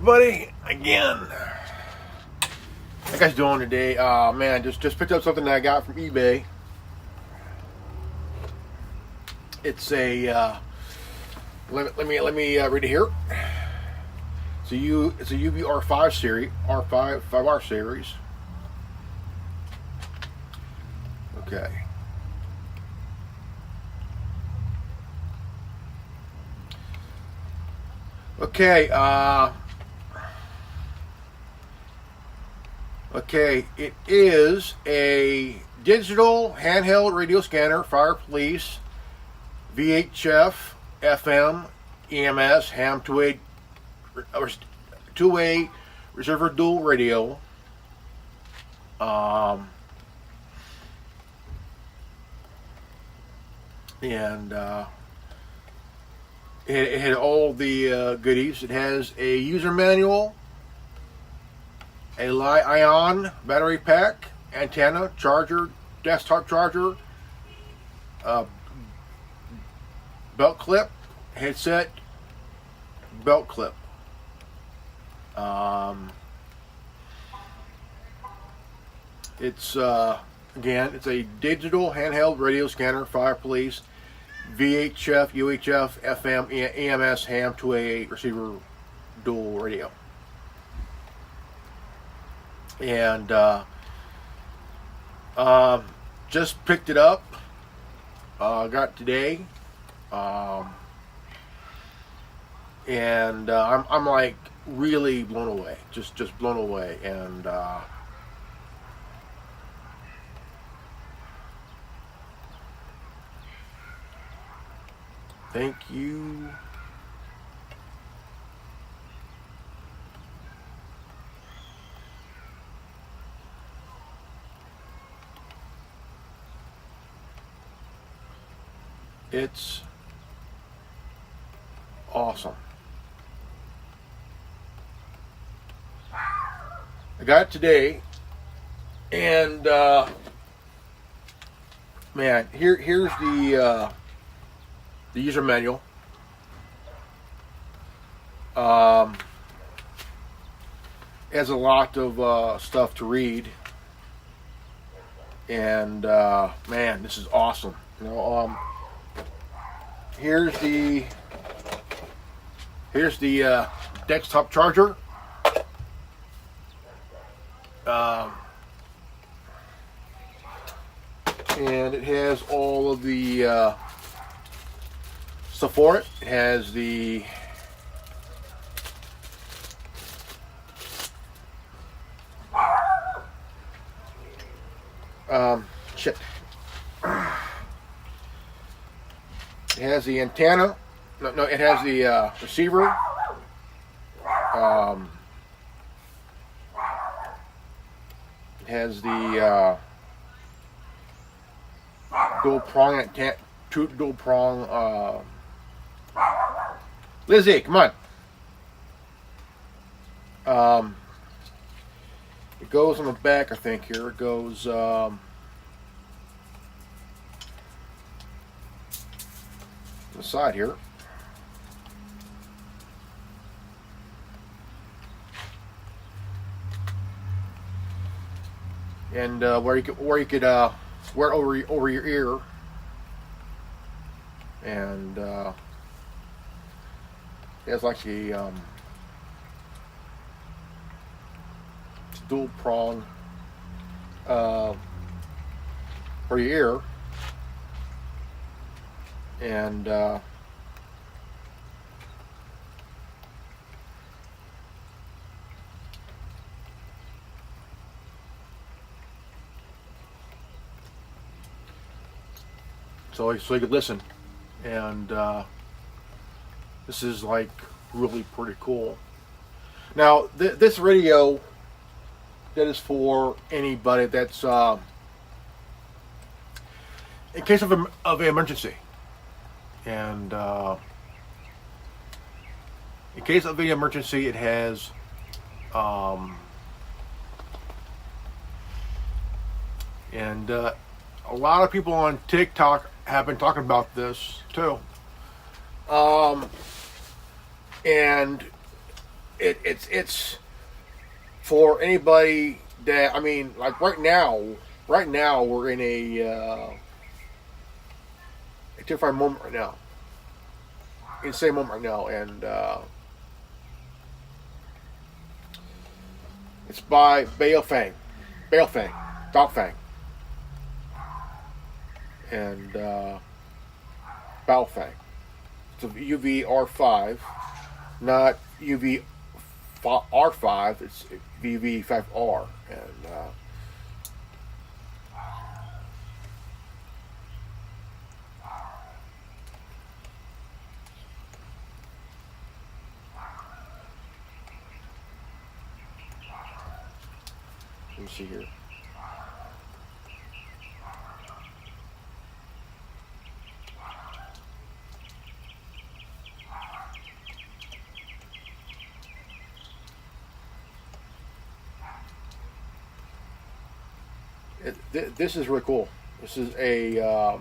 everybody, again. How you guys doing today? Man, just picked up something that I got from eBay. It's a let me read it here. It's a UV-R5 series, R5 series. Okay. Okay, it is a digital handheld radio scanner, fire police, VHF, FM, EMS, ham two-way receiver dual radio. It had all the goodies. It has a user manual, a Li-ion battery pack, antenna, charger, desktop charger, belt clip, headset, belt clip. It's again, it's a digital handheld radio scanner, fire police, VHF, UHF, FM, EMS, ham two-way receiver dual radio. And just picked it up. Got it today. And I'm like really blown away. Just blown away. And thank you. It's awesome. I got it today, and man, here's the user manual. It has a lot of stuff to read, and man, this is awesome. You know, here's the desktop charger. And it has all of the stuff for it. It has the It has the antenna. No, it has the receiver. It has the dual prong antenna, dual prong. Lizzie, come on. It goes on the back, I think. Here it goes. The side here. And where you could wear it over your ear, and it has like a dual prong for your ear, and so you could listen, and this is like really pretty cool. Now this radio, that is for anybody that's in case of an emergency, and in case of an emergency, it has and a lot of people on TikTok have been talking about this too. And it's for anybody that, I mean, like right now we're in a terrifying moment right now, insane moment right now, and it's by Balefang, Dog Fang, and Baofeng. It's a UV-R5, not UV-R5. It's UV-5R, and let me see here. This is really cool. This is a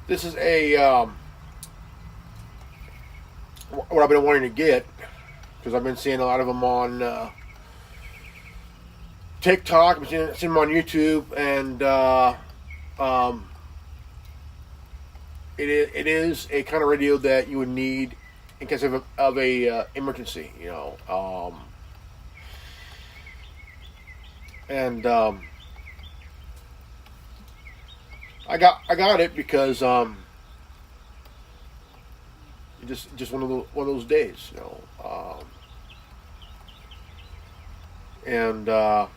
this is a what I've been wanting to get, because I've been seeing a lot of them on TikTok, I've been seeing them on YouTube, and it is a kind of radio that you would need in case of a emergency, you know, and I got it because just one of those days, you know, and I'm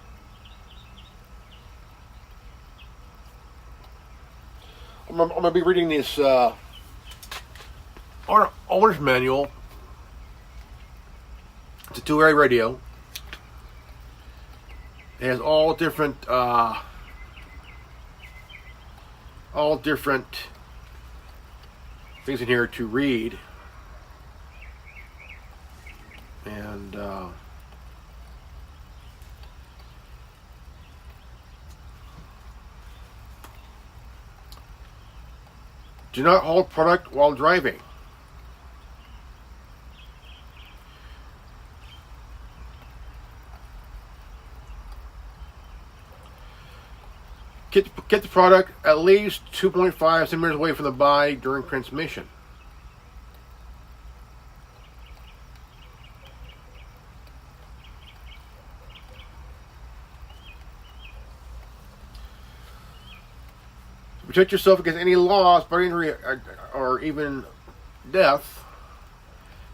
gonna be reading this owner's manual. It's a two-area radio. It has all different things in here to read, and do not hold product while driving. Get the product at least 2.5 centimeters away from the body during transmission. To protect yourself against any loss, body injury, or even death,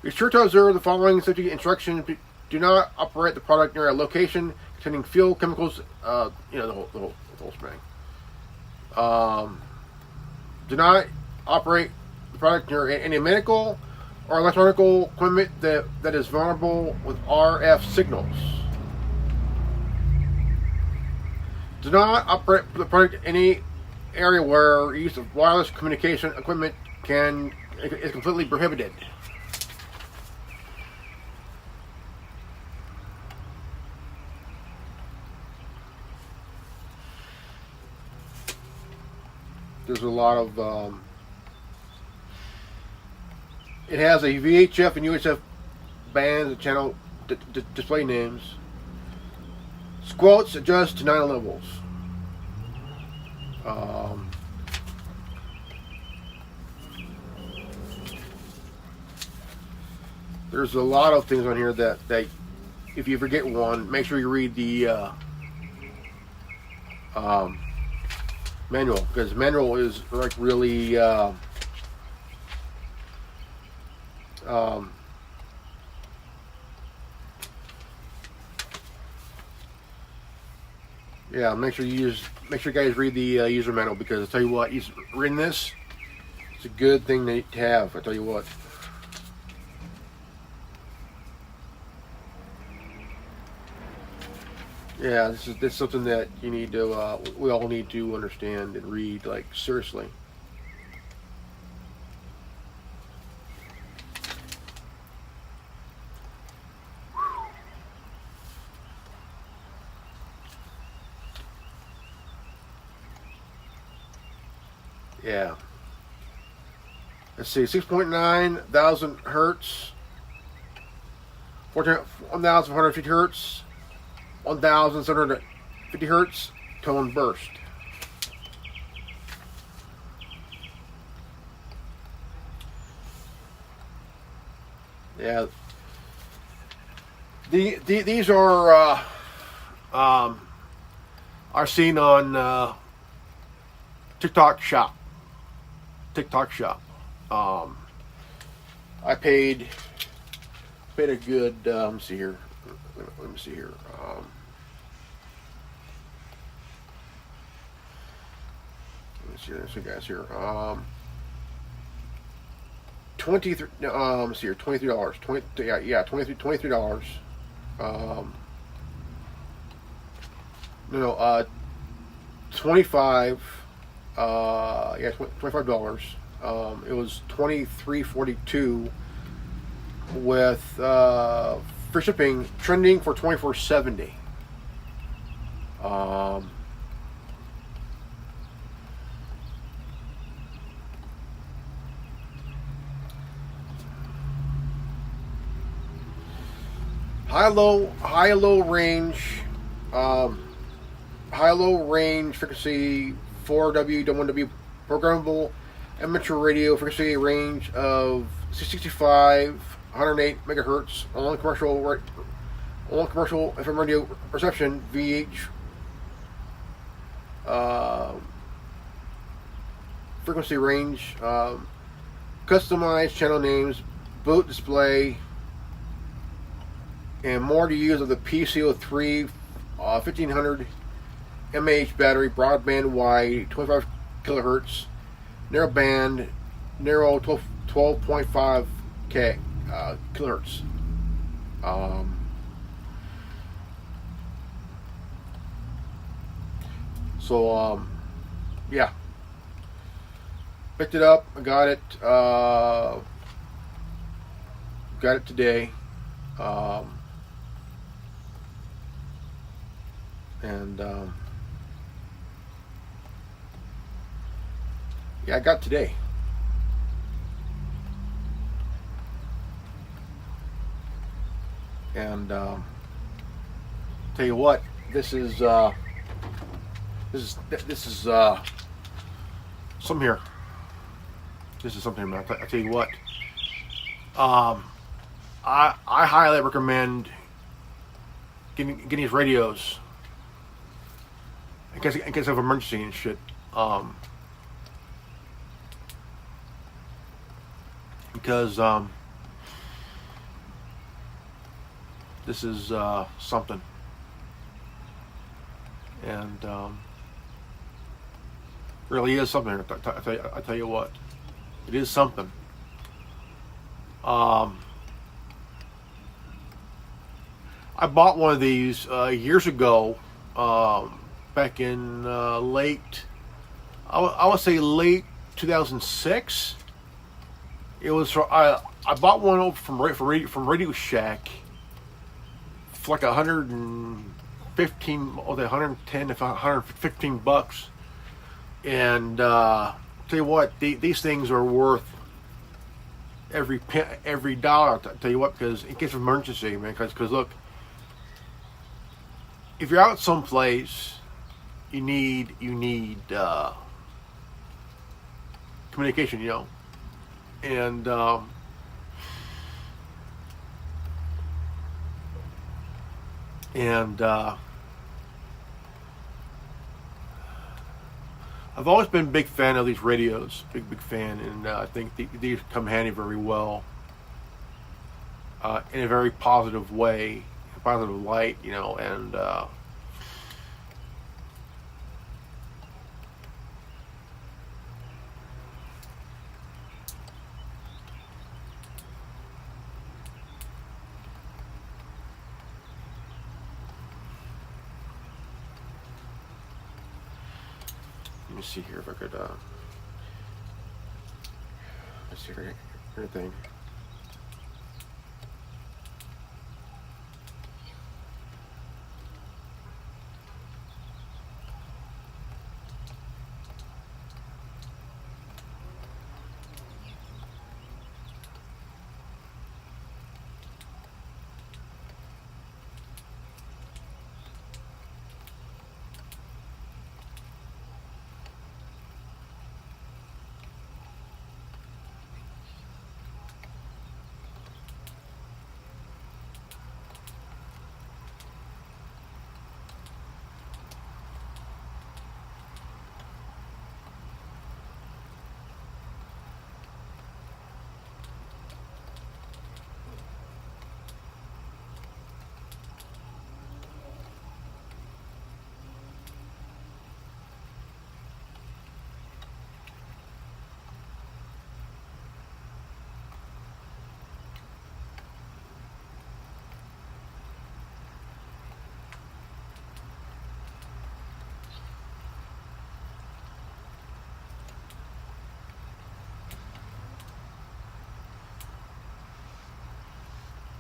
be sure to observe the following safety instructions. Do not operate the product near a location containing fuel, chemicals, you know, the whole shebang. Do not operate the product near any medical or electronic equipment that is vulnerable with RF signals. Do not operate the product in any area where use of wireless communication equipment is completely prohibited. There's a lot of it has a VHF and UHF bands and channel display names. Squelch adjust to 9 levels. There's a lot of things on here that if you forget one, make sure you read the manual, because manual is like really yeah, make sure you guys read the user manual, because I tell you what, reading this, it's a good thing to have. I tell you what. Yeah, this is something that you need to we all need to understand and read, like, seriously. Yeah. Let's see, 6.9 thousand hertz, 1,450 hertz, 1,750 hertz, tone burst. Yeah. These are seen on TikTok Shop. TikTok Shop. I paid a good. Let me see here. Let me see here. Let me see. Let's see, guys here. 23. Let me see here. $23. Yeah. $23. No. 25. Yeah. $25. It was $23.42 with free shipping, trending for $24.70. High low range, frequency 4W, 1W programmable amateur radio frequency range of 665, 108 megahertz on commercial FM radio reception frequency range, customized channel names, boot display, and more to use of the PCO3 1500 mAh battery, broadband wide, 25 kilohertz, narrow band, narrow 12.5 kilohertz. Yeah, picked it up. I got it. Got it today. Yeah, I got today. And tell you what, this is some here. This is something. I tell you what. I highly recommend getting these radios in case of emergency and shit. Because this is something, and really is something. I tell you what, it is something. I bought one of these years ago, back in late, I would say late 2006. It was I bought one over from Radio Shack for like 115, or 110, if 115 bucks. And tell you what, these things are worth every dollar. I tell you what, because in case of emergency, man. Because look, if you're out someplace, you need communication, you know. And I've always been a big fan of these radios, big fan, and I think these come handy very well, in a very positive way, positive light, you know. And Let me see here if I could. Let's see here. Anything.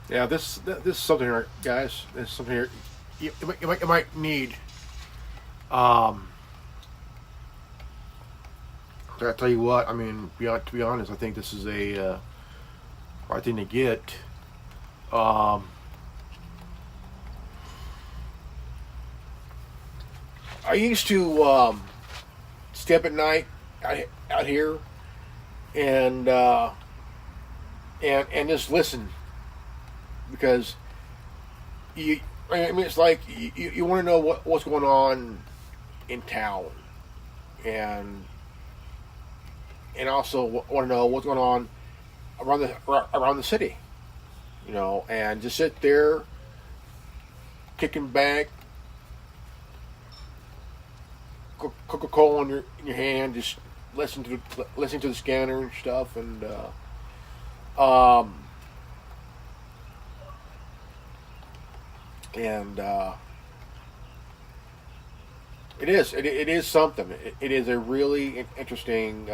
Yeah, this is something here, guys. This is something here you might need. Um, I tell you what. I mean, to be honest, I think this is a right thing to get. Um, I used to stay up at night out here and and just listen because I mean, it's like you want to know what's going on in town, and also want to know what's going on around the city, you know, and just sit there, kicking back, Coca-Cola in your hand, just listening to the scanner and stuff, and um, and it is something. It is a really interesting.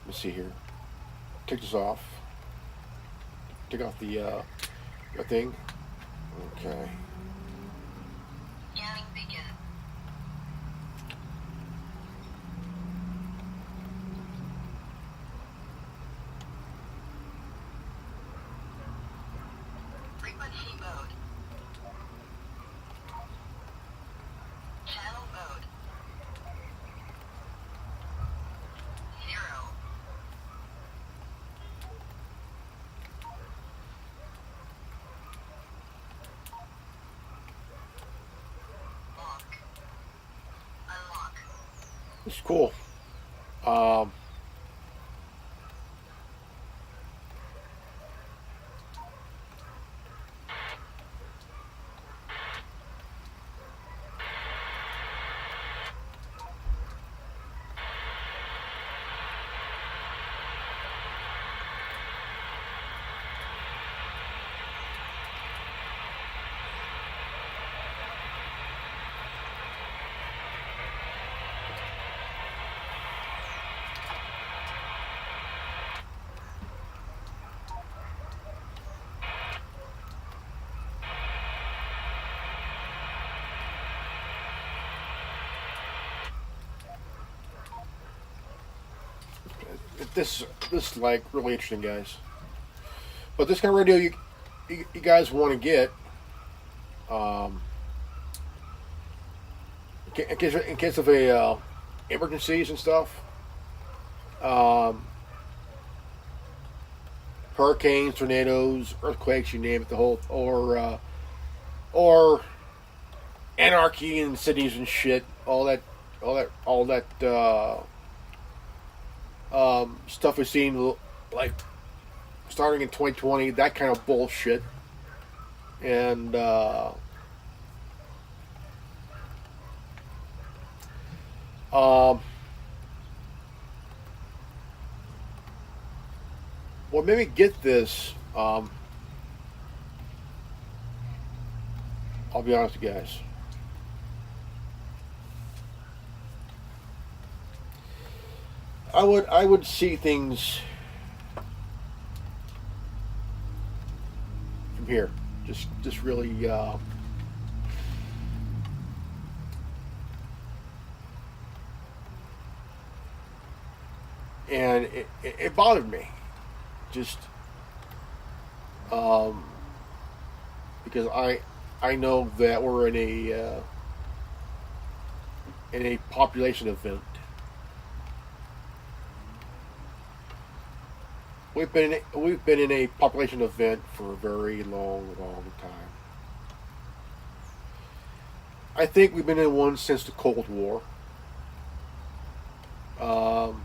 Let's see here. Take this off. Take off the thing. Okay. Scanning begin. Frequency mode. Channel mode. 0. Lock. Unlock. It's cool. Um, this is like really interesting, guys. But this kind of radio you guys want to get, um, in case of a emergencies and stuff, um, hurricanes, tornadoes, earthquakes, you name it, the whole or anarchy in cities and shit, all that stuff we've seen like starting in 2020, that kind of bullshit, and well, maybe get this. I'll be honest with you guys. I would see things from here. Just really and it bothered me. Just because I know that we're in a population event. We've been in a population event for a very long time. I think we've been in one since the Cold War. Um,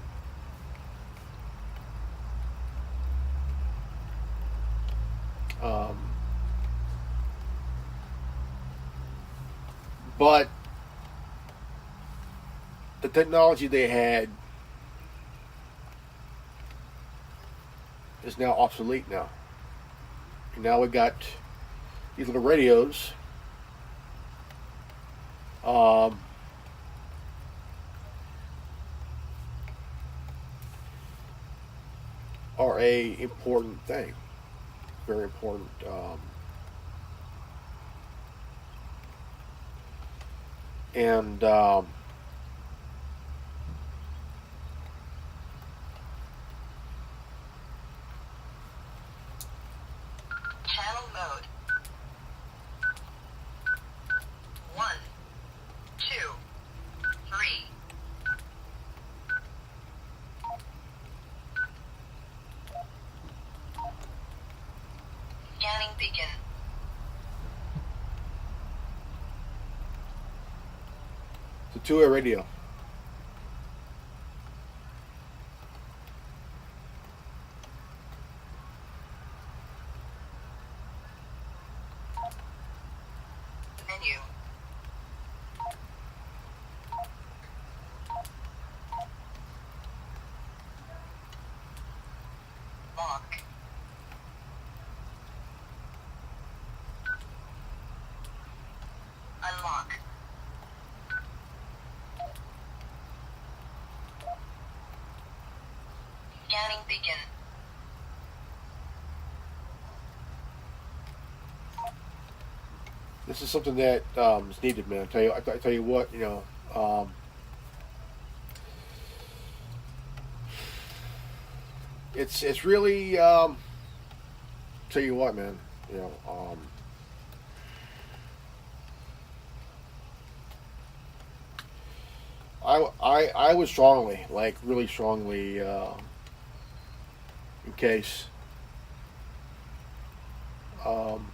um, but the technology they had is now obsolete now. And now we got these little radios. Um, are a important thing, very important. And Channel mode. 1, 2, 3. Scanning beacon. it's a two-way radio. Menu. Lock. Unlock. Scanning beacon. This is something that is needed, man. I tell you what, you know. It's really tell you what, man. You know. I would strongly, like really strongly, in case. Um,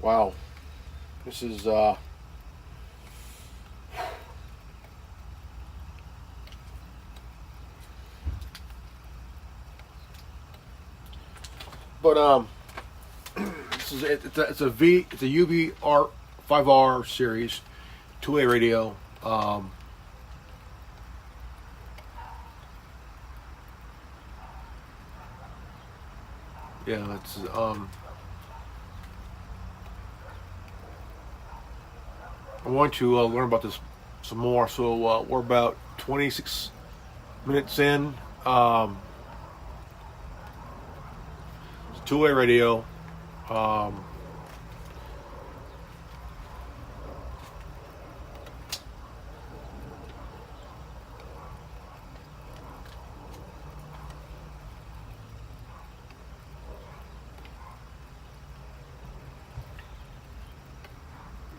Wow. This is but this is it's a UV-R5R series 2A radio. Yeah, it's I want to learn about this some more. So we're about 26 minutes in. It's two-way radio.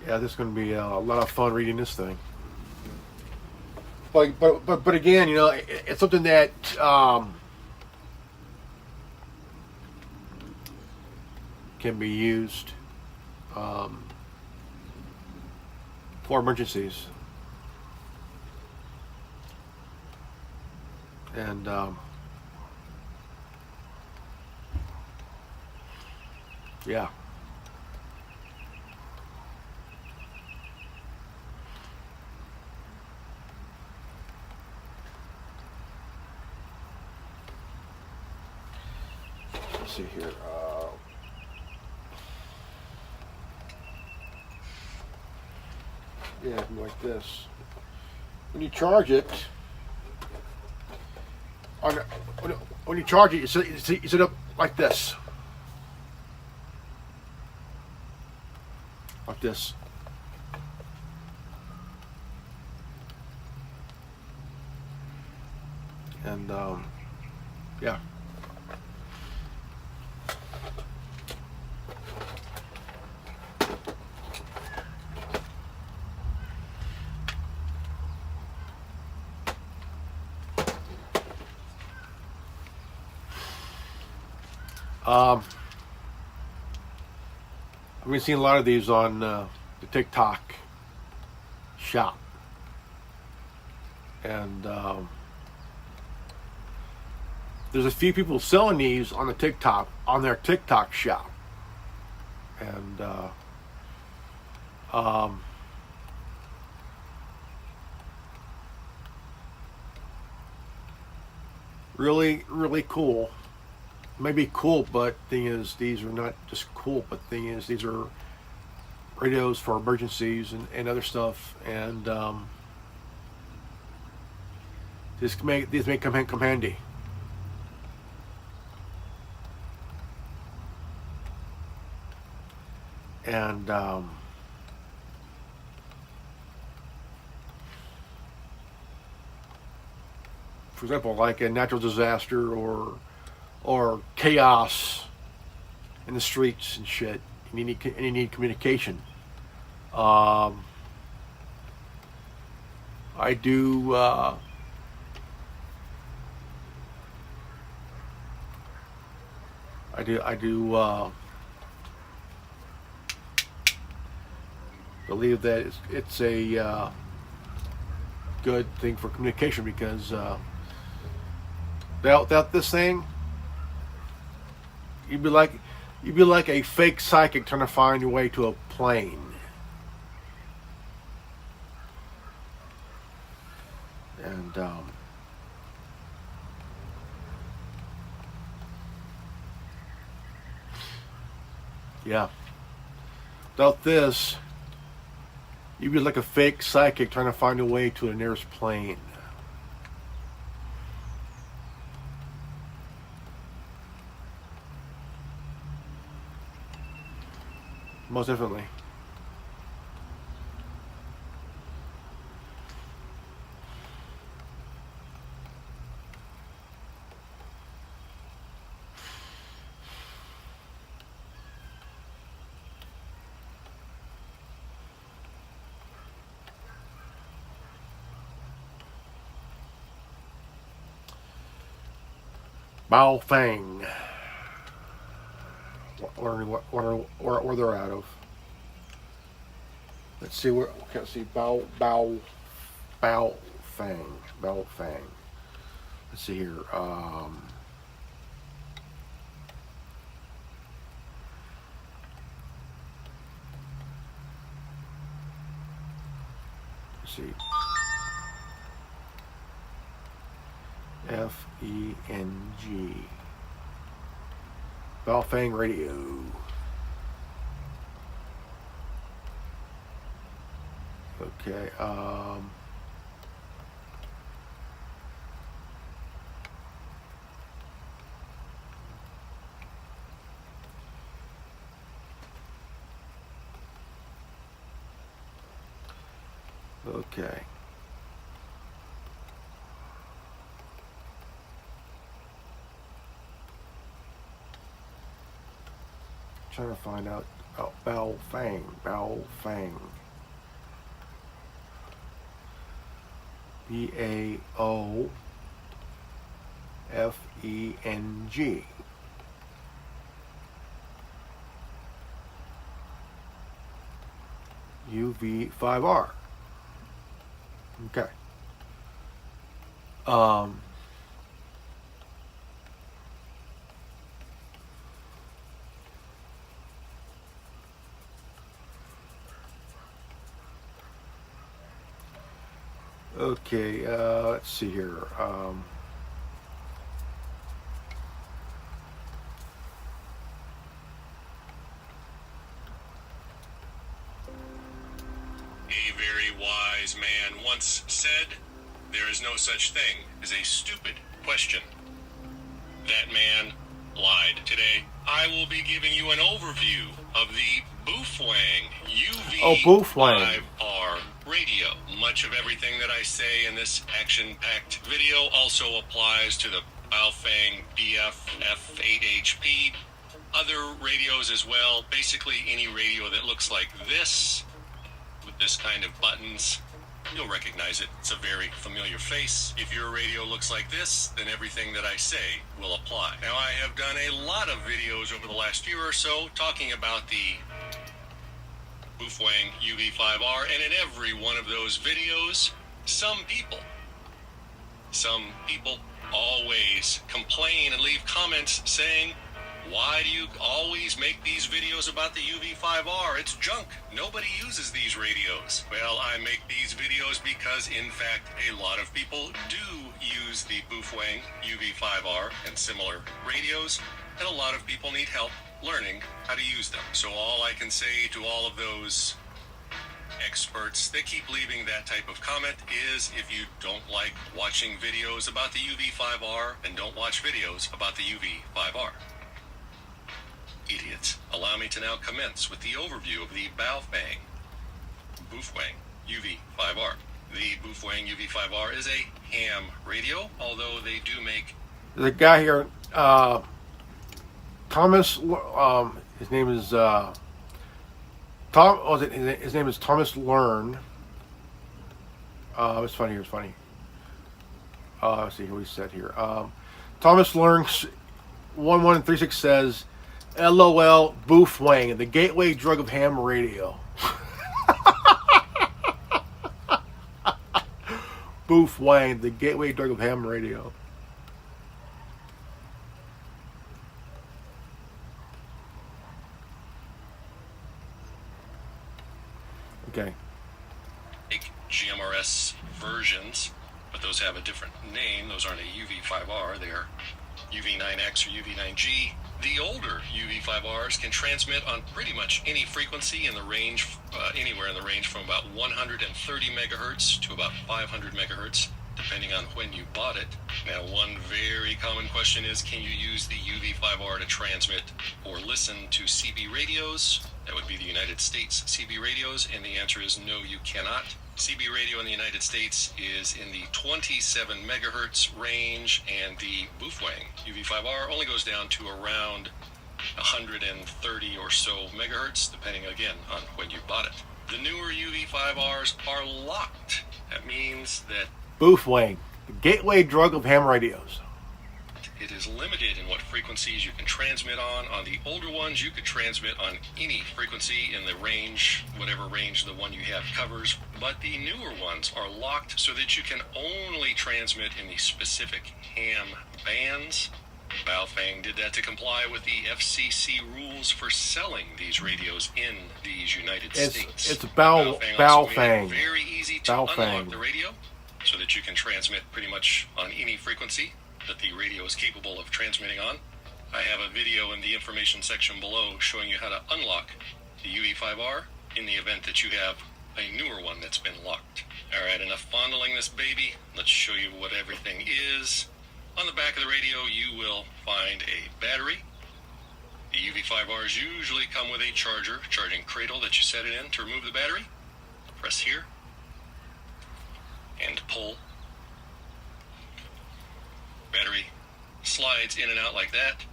Yeah, this is going to be a lot of fun reading this thing. But again, you know, it's something that can be used for emergencies, and yeah. Let's see here. Yeah, like this. When you charge it, when you charge it, you set up like this. Like this. And, yeah. I've been seeing a lot of these on the TikTok shop, and there's a few people selling these on their TikTok shop, and really, really cool. Maybe cool, but thing is, these are not just cool. But thing is, these are radios for emergencies and other stuff, and these may come handy. And for example, like a natural disaster or chaos in the streets and shit, and you need communication. I do believe that it's a good thing for communication, because without this thing, you'd be like a fake psychic trying to find your way to a plane. And yeah, without this, you'd be like a fake psychic trying to find a way to the nearest plane. Most definitely. Baofeng. Where they're out of. Let's see where. Okay, let's see. Fang. Let's see here. Let's see. F-E-N-G. Baofeng Radio. Okay. Okay. Trying to find out Baofeng. B-A-O-F-E-N-G. UV-5R. Okay. Okay, let's see here. A very wise man once said, "There is no such thing as a stupid question." That man lied. Today, I will be giving you an overview of the Baofeng UV-5R radio. Much of everything that I say in this action-packed video also applies to the Baofeng VHF-UHF, other radios as well. Basically, any radio that looks like this, with this kind of buttons, you'll recognize it. It's a very familiar face. If your radio looks like this, then everything that I say will apply. Now, I have done a lot of videos over the last year or so talking about the Baofeng UV-5R, and in every one of those videos, some people always complain and leave comments saying, "Why do you always make these videos about the UV-5R? It's junk. Nobody uses these radios." Well, I make these videos because, in fact, a lot of people do use the Baofeng UV-5R and similar radios, and a lot of people need help learning how to use them. So all I can say to all of those experts that keep leaving that type of comment is, if you don't like watching videos about the UV-5R, then don't watch videos about the UV-5R. Idiots. Allow me to now commence with the overview of the Baofeng UV-5R. The Baofeng UV-5R is a ham radio, although they do make... There's a guy here, Thomas, his name is, his name is Thomas Learn. It's funny, let's see what he said here. Thomas Learn 1136 says, LOL, Baofeng, the gateway drug of ham radio. Baofeng, the gateway drug of ham radio. Okay. GMRS versions, but those have a different name. Those aren't a UV-5R, they're UV-9X or UV-9G. The older UV-5Rs can transmit on pretty much any frequency in the range, anywhere in the range from about 130 megahertz to about 500 megahertz, depending on when you bought it. Now, one very common question is, can you use the UV-5R to transmit or listen to CB radios? That would be the United States CB radios, and the answer is no, you cannot. CB radio in the United States is in the 27 megahertz range, and the Baofeng UV-5R only goes down to around 130 or so megahertz, depending again on when you bought it. The newer UV-5Rs are locked. That means that Baofeng, the gateway drug of ham radios. it is limited in what frequencies you can transmit on. On the older ones, you could transmit on any frequency in the range, whatever range the one you have covers. But the newer ones are locked so that you can only transmit in the specific ham bands. Baofeng did that to comply with the FCC rules for selling these radios in these United States. It's also made Baofeng. it very easy to unlock the radio so that you can transmit pretty much on any frequency that the radio is capable of transmitting on. I have a video in the information section below showing you how to unlock the UV-5R in the event that you have a newer one that's been locked. Alright, enough fondling this baby. Let's show you what everything is. On the back of the radio, you will find a battery. The UV-5Rs usually come with a charging cradle that you set it in to remove the battery. Press here and pull. Battery slides in and out like that.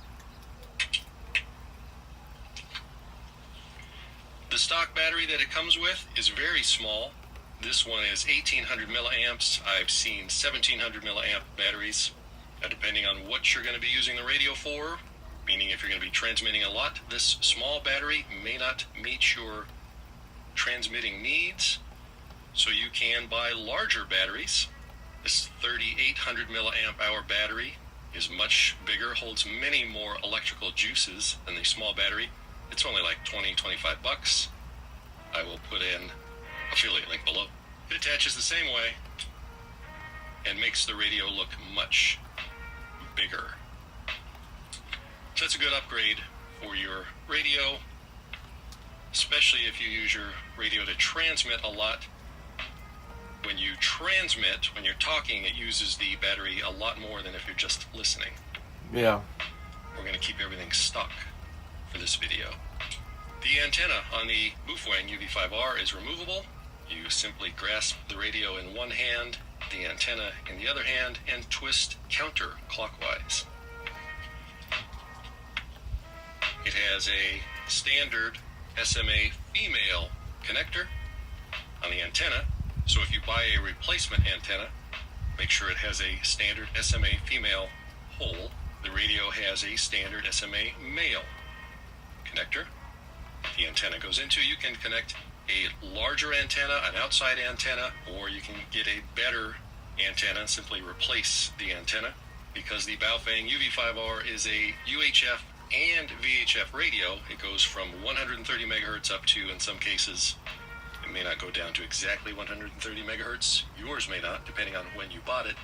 The stock battery that it comes with is very small. This one is 1800 milliamps. I've seen 1700 milliamp batteries. Now, depending on what you're going to be using the radio for, meaning if you're going to be transmitting a lot, this small battery may not meet your transmitting needs, so you can buy larger batteries. This 3800 milliamp hour battery is much bigger, holds many more electrical juices than the small battery. It's only like 20-25 bucks. I will put in affiliate link below. It attaches the same way and makes the radio look much bigger. So that's a good upgrade for your radio, especially if you use your radio to transmit a lot. When you transmit, when you're talking, it uses the battery a lot more than if you're just listening. Yeah. We're going to keep everything stock for this video. The antenna on the Baofeng UV-5R is removable. You simply grasp the radio in one hand, the antenna in the other hand, and twist counterclockwise. It has a standard SMA female connector on the antenna, so if you buy a replacement antenna, make sure it has a standard SMA female hole. The radio has a standard SMA male connector the antenna goes into. You can connect a larger antenna, an outside antenna, or you can get a better antenna and simply replace the antenna. Because the Baofeng UV-5R is a UHF and VHF radio, it goes from 130 megahertz up to, in some cases, it may not go down to exactly 130 megahertz. Yours may not, depending on when you bought it.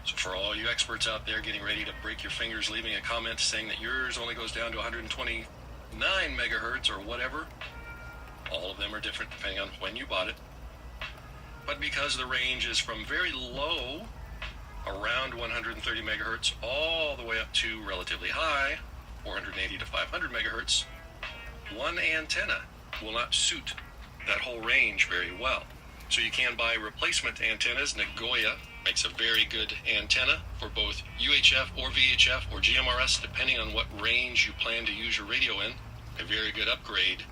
So for all you experts out there getting ready to break your fingers, leaving a comment saying that yours only goes down to 129 megahertz or whatever, all of them are different depending on when you bought it. But because the range is from very low, around 130 megahertz, all the way up to relatively high, 480 to 500 megahertz, one antenna will not suit that whole range very well. So you can buy replacement antennas. Nagoya makes a very good antenna for both UHF or VHF or GMRS, depending on what range you plan to use your radio in. A very good upgrade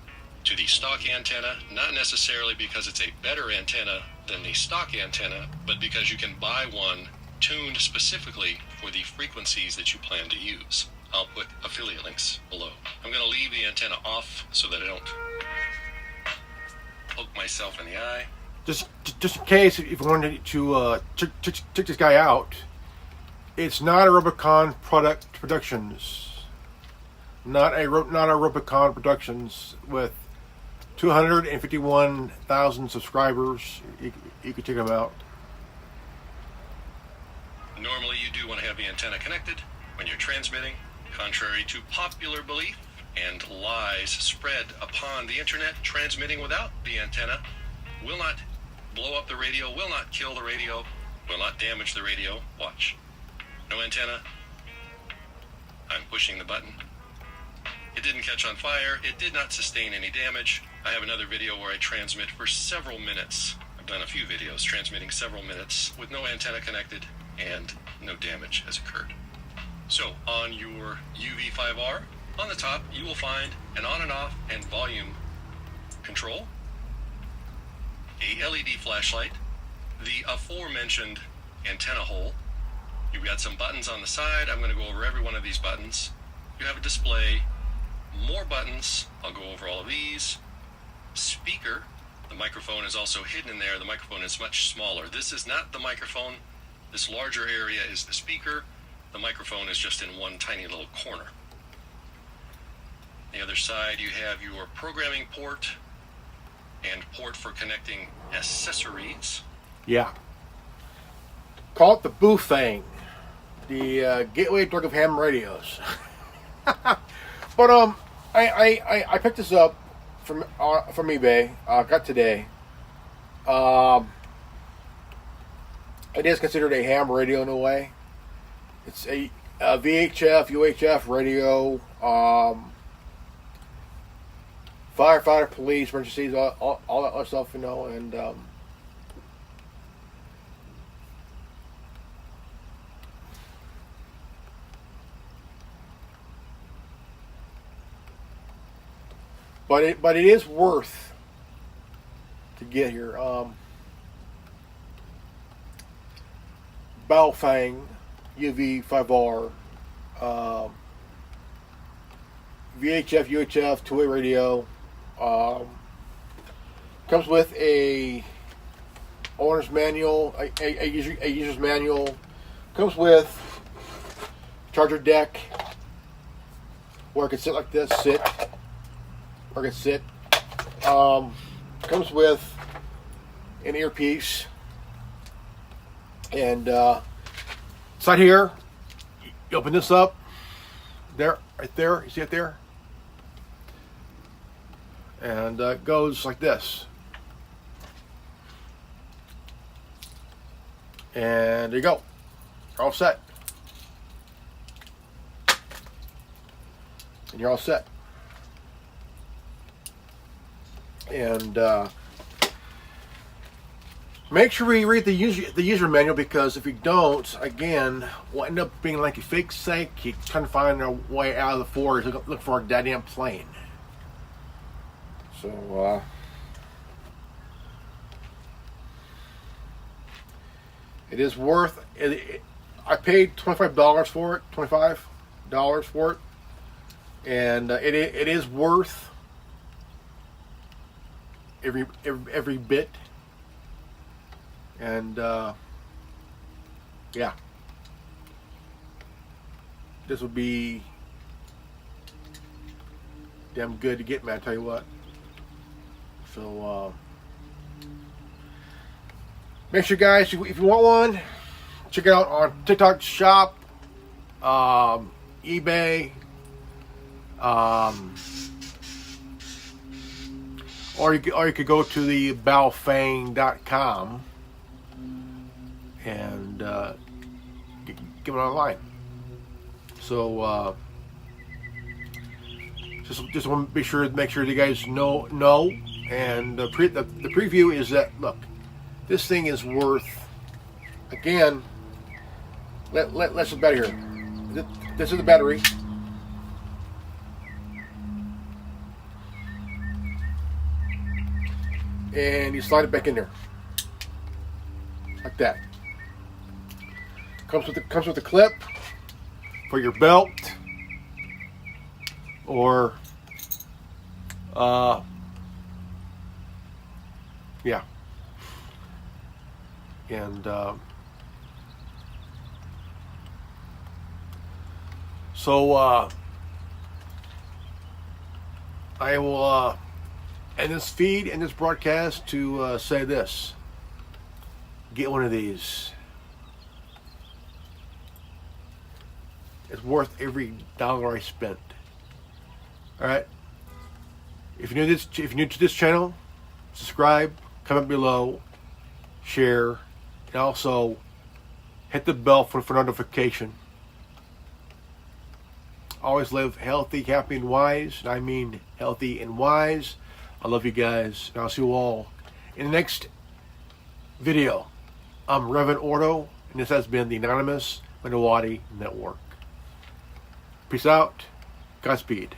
to the stock antenna, not necessarily because it's a better antenna than the stock antenna, but because you can buy one tuned specifically for the frequencies that you plan to use. I'll put affiliate links below. I'm going to leave the antenna off so that I don't poke myself in the eye. Just in case, if you wanted to check this guy out, it's not a Rubicon Productions, not a Rubicon Productions with 251,000 subscribers. You can check them out. Normally, you do want to have the antenna connected when you're transmitting. Contrary to popular belief and lies spread upon the internet, transmitting without the antenna will not blow up the radio, will not kill the radio, will not damage the radio. Watch. No antenna. I'm pushing the button. It didn't catch on fire. It did not sustain any damage. I have another video where I transmit for several minutes. I've done a few videos transmitting several minutes with no antenna connected and no damage has occurred. So on your UV-5R, on the top you will find an on and off and volume control, a LED flashlight, the aforementioned antenna hole, You've got some buttons on the side. I'm going to go over every one of these buttons. You have a display, more buttons. I'll go over all of these. Speaker. The microphone is also hidden in there. The microphone is much smaller. This is not the microphone. This larger area is the speaker. The microphone is just in one tiny little corner. The other side, you have your programming port and port for connecting accessories. Yeah. Call it the boo thing. The gateway drug of ham radios. But I picked this up from eBay. Got today. It is considered a ham radio in a way. It's a VHF-UHF radio. Firefighter, police, emergencies, all that other stuff, you know, and but it is worth to get here. Baofeng UV-5R, VHF-UHF two-way radio. Comes with a owner's manual, a user's manual. Comes with charger deck, where I can sit like this, or I can sit. Comes with an earpiece, and it's right here. You open this up, there, right there. You see it there? And it goes like this. And there you go. You're all set. And you're all set. And make sure you read the user manual, because if you don't, again, will end up being like a fake sake. You trying to find a way out of the forest, look for a goddamn plane. So, it is worth it. I paid $25 for it, $25 for it, and it is worth every bit. And yeah, this would be damn good to get, man. I tell you what. So make sure, guys, if you want one, check it out on TikTok Shop, eBay, or you could go to the baofeng.com and get it online. So just want to be sure to make sure you guys know. And the preview is that, look, this thing is worth, again, let's look better here. This is the battery. And you slide it back in there. Like that. Comes with a clip for your belt, or yeah. And so I will end this feed and this broadcast to say this: get one of these. It's worth every dollar I spent. All right. If you're new to this channel, subscribe, comment below, share, and also hit the bell for notification. Always live healthy, happy, and wise. And I mean healthy and wise. I love you guys, and I'll see you all in the next video. I'm Reverend Ordo, and this has been the Anonymous Mando'Ade Network. Peace out. Godspeed.